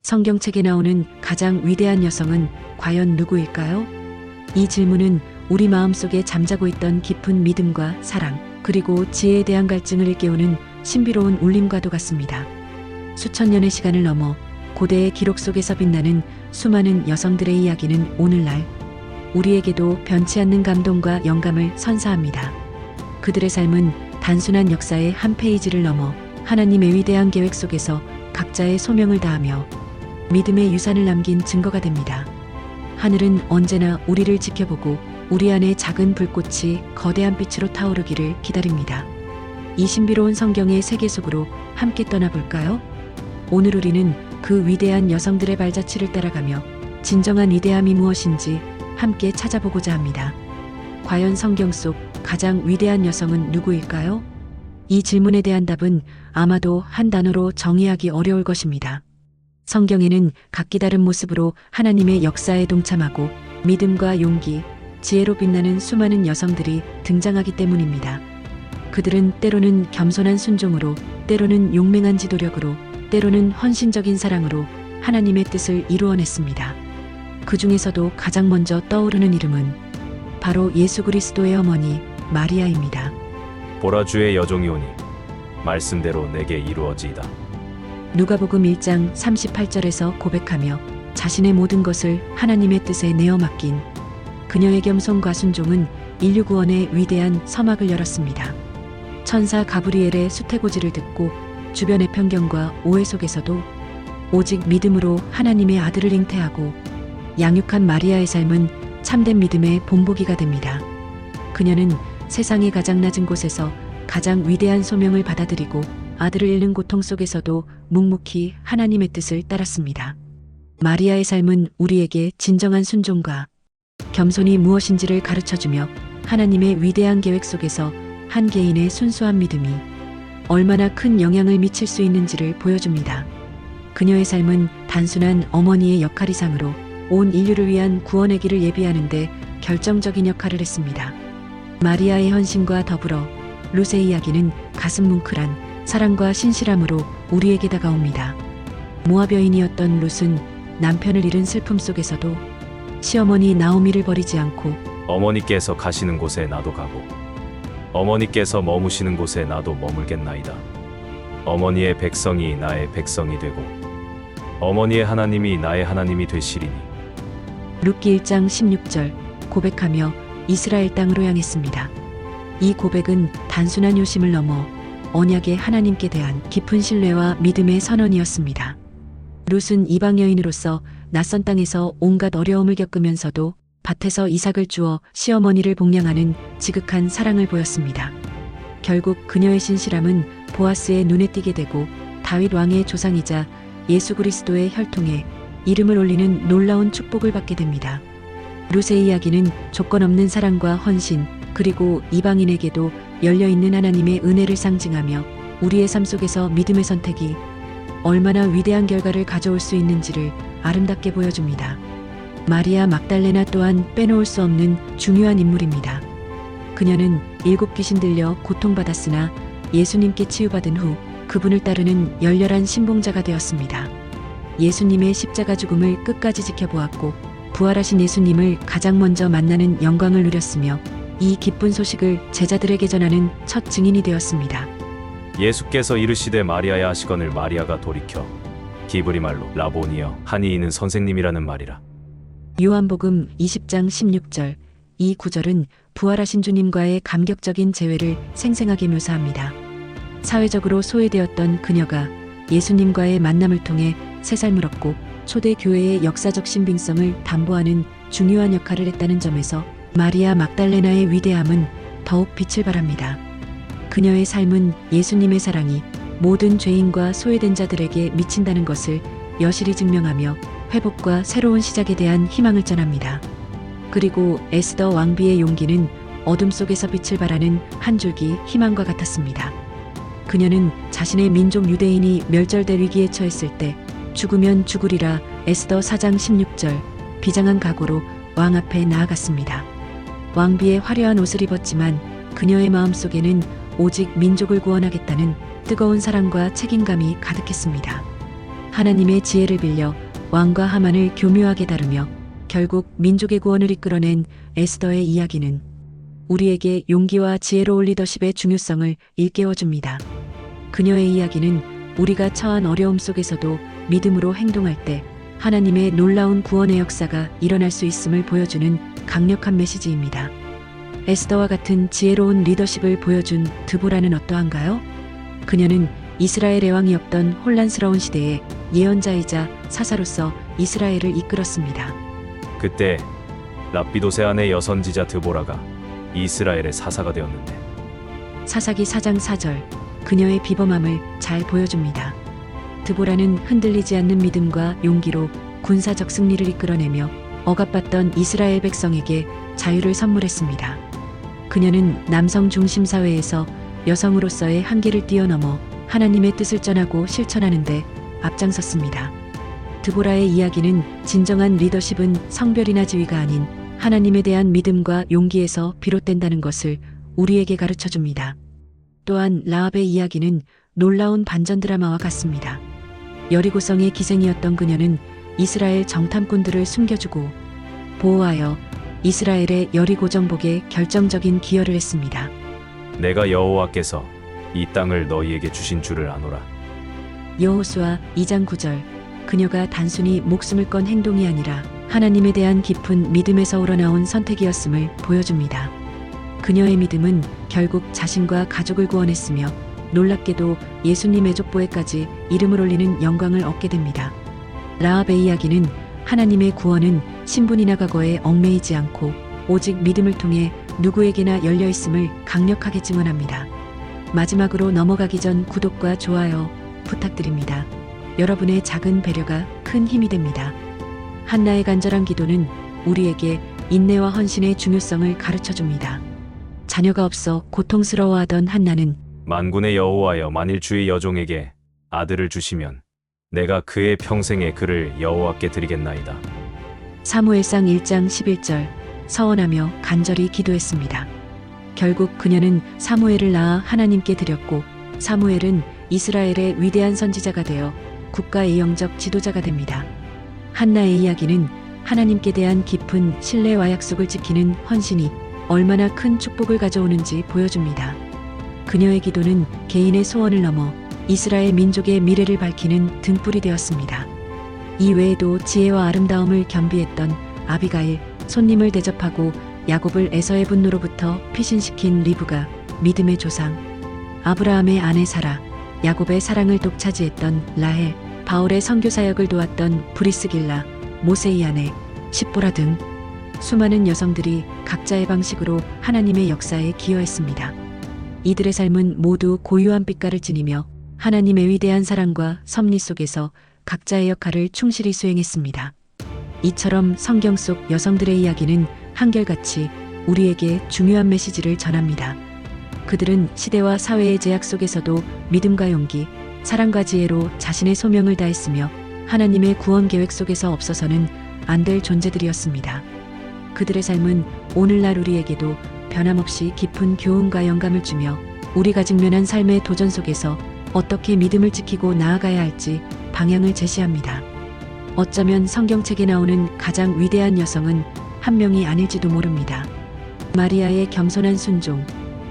성경책에 나오는 가장 위대한 여성은 과연 누구일까요? 이 질문은 우리 마음속에 잠자고 있던 깊은 믿음과 사랑, 그리고 지혜에 대한 갈증을 일깨우는 신비로운 울림과도 같습니다. 수천 년의 시간을 넘어 고대의 기록 속에서 빛나는 수많은 여성들의 이야기는 오늘날 우리에게도 변치 않는 감동과 영감을 선사합니다. 그들의 삶은 단순한 역사의 한 페이지를 넘어 하나님의 위대한 계획 속에서 각자의 소명을 다하며 믿음의 유산을 남긴 증거가 됩니다. 하늘은 언제나 우리를 지켜보고 우리 안에 작은 불꽃이 거대한 빛으로 타오르기를 기다립니다. 이 신비로운 성경의 세계 속으로 함께 떠나볼까요? 오늘 우리는 그 위대한 여성들의 발자취를 따라가며 진정한 위대함이 무엇인지 함께 찾아보고자 합니다. 과연 성경 속 가장 위대한 여성은 누구일까요? 이 질문에 대한 답은 아마도 한 단어로 정의하기 어려울 것입니다. 성경에는 각기 다른 모습으로 하나님의 역사에 동참하고 믿음과 용기, 지혜로 빛나는 수많은 여성들이 등장하기 때문입니다. 그들은 때로는 겸손한 순종으로, 때로는 용맹한 지도력으로, 때로는 헌신적인 사랑으로 하나님의 뜻을 이루어냈습니다. 그 중에서도 가장 먼저 떠오르는 이름은 바로 예수 그리스도의 어머니 마리아입니다. 보라 주의 여종이 오니 말씀대로 내게 이루어지이다. 누가복음 1장 38절에서 고백하며 자신의 모든 것을 하나님의 뜻에 내어 맡긴 그녀의 겸손과 순종은 인류 구원의 위대한 서막을 열었습니다. 천사 가브리엘의 수태고지를 듣고 주변의 편견과 오해 속에서도 오직 믿음으로 하나님의 아들을 잉태하고 양육한 마리아의 삶은 참된 믿음의 본보기가 됩니다. 그녀는 세상의 가장 낮은 곳에서 가장 위대한 소명을 받아들이고 아들을 잃는 고통 속에서도 묵묵히 하나님의 뜻을 따랐습니다. 마리아의 삶은 우리에게 진정한 순종과 겸손이 무엇인지를 가르쳐주며 하나님의 위대한 계획 속에서 한 개인의 순수한 믿음이 얼마나 큰 영향을 미칠 수 있는지를 보여줍니다. 그녀의 삶은 단순한 어머니의 역할 이상으로 온 인류를 위한 구원의 길을 예비하는데 결정적인 역할을 했습니다. 마리아의 헌신과 더불어 룻의 이야기는 가슴 뭉클한 사랑과 신실함으로 우리에게 다가옵니다. 모압 여인이었던 룻은 남편을 잃은 슬픔 속에서도 시어머니 나오미를 버리지 않고 어머니께서 가시는 곳에 나도 가고 어머니께서 머무시는 곳에 나도 머물겠나이다. 어머니의 백성이 나의 백성이 되고 어머니의 하나님이 나의 하나님이 되시리니. 룻기 1장 16절 고백하며 이스라엘 땅으로 향했습니다. 이 고백은 단순한 요심을 넘어 언약의 하나님께 대한 깊은 신뢰와 믿음의 선언이었습니다. 룻은 이방 여인으로서 낯선 땅에서 온갖 어려움을 겪으면서도 밭에서 이삭을 주어 시어머니를 복양하는 지극한 사랑을 보였습니다. 결국 그녀의 신실함은 보아스의 눈에 띄게 되고 다윗 왕의 조상이자 예수 그리스도의 혈통에 이름을 올리는 놀라운 축복을 받게 됩니다. 룻의 이야기는 조건 없는 사랑과 헌신, 그리고 이방인에게도 열려있는 하나님의 은혜를 상징하며 우리의 삶 속에서 믿음의 선택이 얼마나 위대한 결과를 가져올 수 있는지를 아름답게 보여줍니다. 마리아 막달레나 또한 빼놓을 수 없는 중요한 인물입니다. 그녀는 7 귀신 들려 고통받았으나 예수님께 치유받은 후 그분을 따르는 열렬한 신봉자가 되었습니다. 예수님의 십자가 죽음을 끝까지 지켜보았고 부활하신 예수님을 가장 먼저 만나는 영광을 누렸으며 이 기쁜 소식을 제자들에게 전하는 첫 증인이 되었습니다. 예수께서 이르시되 마리아야 하시거늘 마리아가 돌이켜 기브리 말로 라보니여 하니 이는 선생님이라는 말이라. 요한복음 20장 16절 이 구절은 부활하신 주님과의 감격적인 재회를 생생하게 묘사합니다. 사회적으로 소외되었던 그녀가 예수님과의 만남을 통해 새 삶을 얻고 초대 교회의 역사적 신빙성을 담보하는 중요한 역할을 했다는 점에서 마리아 막달레나의 위대함은 더욱 빛을 발합니다. 그녀의 삶은 예수님의 사랑이 모든 죄인과 소외된 자들에게 미친다는 것을 여실히 증명하며 회복과 새로운 시작에 대한 희망을 전합니다. 그리고 에스더 왕비의 용기는 어둠 속에서 빛을 발하는 한 줄기 희망과 같았습니다. 그녀는 자신의 민족 유대인이 멸절될 위기에 처했을 때 죽으면 죽으리라 에스더 4장 16절 비장한 각오로 왕 앞에 나아갔습니다. 왕비의 화려한 옷을 입었지만 그녀의 마음속에는 오직 민족을 구원하겠다는 뜨거운 사랑과 책임감이 가득했습니다. 하나님의 지혜를 빌려 왕과 하만을 교묘하게 다루며 결국 민족의 구원을 이끌어낸 에스더의 이야기는 우리에게 용기와 지혜로운 리더십의 중요성을 일깨워줍니다. 그녀의 이야기는 우리가 처한 어려움 속에서도 믿음으로 행동할 때 하나님의 놀라운 구원의 역사가 일어날 수 있음을 보여주는 강력한 메시지입니다. 에스더와 같은 지혜로운 리더십을 보여준 드보라는 어떠한가요? 그녀는 이스라엘의 왕이었던 혼란스러운 시대에 예언자이자 사사로서 이스라엘을 이끌었습니다. 그때 랍비도세 아내 여선지자 드보라가 이스라엘의 사사가 되었는데 사사기 4장 4절, 그녀의 비범함을 잘 보여줍니다. 드보라는 흔들리지 않는 믿음과 용기로 군사적 승리를 이끌어내며 억압받던 이스라엘 백성에게 자유를 선물했습니다. 그녀는 남성 중심 사회에서 여성으로서의 한계를 뛰어넘어 하나님의 뜻을 전하고 실천하는 데 앞장섰습니다. 드보라의 이야기는 진정한 리더십은 성별이나 지위가 아닌 하나님에 대한 믿음과 용기에서 비롯된다는 것을 우리에게 가르쳐줍니다. 또한 라합의 이야기는 놀라운 반전 드라마와 같습니다. 여리고성의 기생이었던 그녀는 이스라엘 정탐꾼들을 숨겨주고 보호하여 이스라엘의 여리고 정복에 결정적인 기여를 했습니다. 내가 여호와께서 이 땅을 너희에게 주신 줄을 아노라. 여호수아 2장 9절, 그녀가 단순히 목숨을 건 행동이 아니라 하나님에 대한 깊은 믿음에서 우러나온 선택이었음을 보여줍니다. 그녀의 믿음은 결국 자신과 가족을 구원했으며 놀랍게도 예수님의 족보에까지 이름을 올리는 영광을 얻게 됩니다. 라합의 이야기는 하나님의 구원은 신분이나 과거에 얽매이지 않고 오직 믿음을 통해 누구에게나 열려 있음을 강력하게 증언합니다. 마지막으로 넘어가기 전 구독과 좋아요 부탁드립니다. 여러분의 작은 배려가 큰 힘이 됩니다. 한나의 간절한 기도는 우리에게 인내와 헌신의 중요성을 가르쳐줍니다. 자녀가 없어 고통스러워하던 한나는 만군의 여호와여, 만일 주의 여종에게 아들을 주시면 내가 그의 평생에 그를 여호와께 드리겠나이다. 사무엘상 1장 11절, 서원하며 간절히 기도했습니다. 결국 그녀는 사무엘을 낳아 하나님께 드렸고 사무엘은 이스라엘의 위대한 선지자가 되어 국가의 영적 지도자가 됩니다. 한나의 이야기는 하나님께 대한 깊은 신뢰와 약속을 지키는 헌신이 얼마나 큰 축복을 가져오는지 보여줍니다. 그녀의 기도는 개인의 소원을 넘어 이스라엘 민족의 미래를 밝히는 등불이 되었습니다. 이 외에도 지혜와 아름다움을 겸비했던 아비가일, 손님을 대접하고 야곱을 에서의 분노로부터 피신시킨 리브가 믿음의 조상, 아브라함의 아내 사라, 야곱의 사랑을 독차지했던 라헬, 바울의 선교 사역을 도왔던 브리스길라, 모세의 아내 십보라 등 수많은 여성들이 각자의 방식으로 하나님의 역사에 기여했습니다. 이들의 삶은 모두 고유한 빛깔을 지니며 하나님의 위대한 사랑과 섭리 속에서 각자의 역할을 충실히 수행했습니다. 이처럼 성경 속 여성들의 이야기는 한결같이 우리에게 중요한 메시지를 전합니다. 그들은 시대와 사회의 제약 속에서도 믿음과 용기, 사랑과 지혜로 자신의 소명을 다했으며 하나님의 구원 계획 속에서 없어서는 안 될 존재들이었습니다. 그들의 삶은 오늘날 우리에게도 변함없이 깊은 교훈과 영감을 주며 우리가 직면한 삶의 도전 속에서 어떻게 믿음을 지키고 나아가야 할지 방향을 제시합니다. 어쩌면 성경책에 나오는 가장 위대한 여성은 한 명이 아닐지도 모릅니다. 마리아의 겸손한 순종,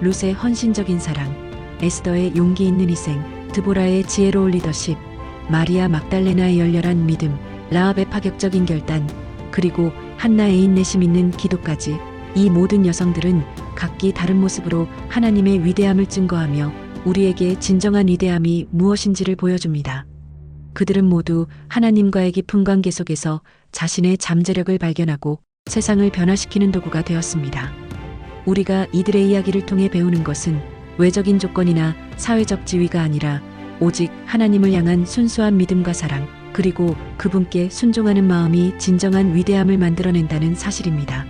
룻의 헌신적인 사랑, 에스더의 용기 있는 희생, 드보라의 지혜로운 리더십, 마리아 막달레나의 열렬한 믿음, 라합의 파격적인 결단, 그리고 한나의 인내심 있는 기도까지 이 모든 여성들은 각기 다른 모습으로 하나님의 위대함을 증거하며 우리에게 진정한 위대함이 무엇인지를 보여줍니다. 그들은 모두 하나님과의 깊은 관계 속에서 자신의 잠재력을 발견하고 세상을 변화시키는 도구가 되었습니다. 우리가 이들의 이야기를 통해 배우는 것은 외적인 조건이나 사회적 지위가 아니라 오직 하나님을 향한 순수한 믿음과 사랑, 그리고 그분께 순종하는 마음이 진정한 위대함을 만들어낸다는 사실입니다.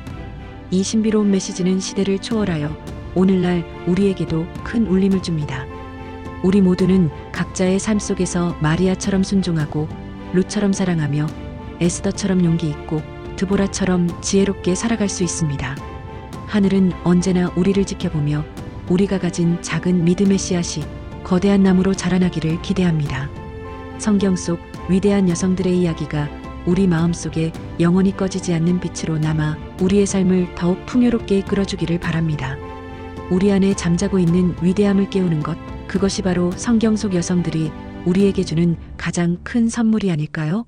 이 신비로운 메시지는 시대를 초월하여 오늘날 우리에게도 큰 울림을 줍니다. 우리 모두는 각자의 삶 속에서 마리아처럼 순종하고 룻처럼 사랑하며 에스더처럼 용기 있고 드보라처럼 지혜롭게 살아갈 수 있습니다. 하늘은 언제나 우리를 지켜보며 우리가 가진 작은 믿음의 씨앗이 거대한 나무로 자라나기를 기대합니다. 성경 속 위대한 여성들의 이야기가 우리 마음속에 영원히 꺼지지 않는 빛으로 남아 우리의 삶을 더욱 풍요롭게 이끌어주기를 바랍니다. 우리 안에 잠자고 있는 위대함을 깨우는 것, 그것이 바로 성경 속 여성들이 우리에게 주는 가장 큰 선물이 아닐까요?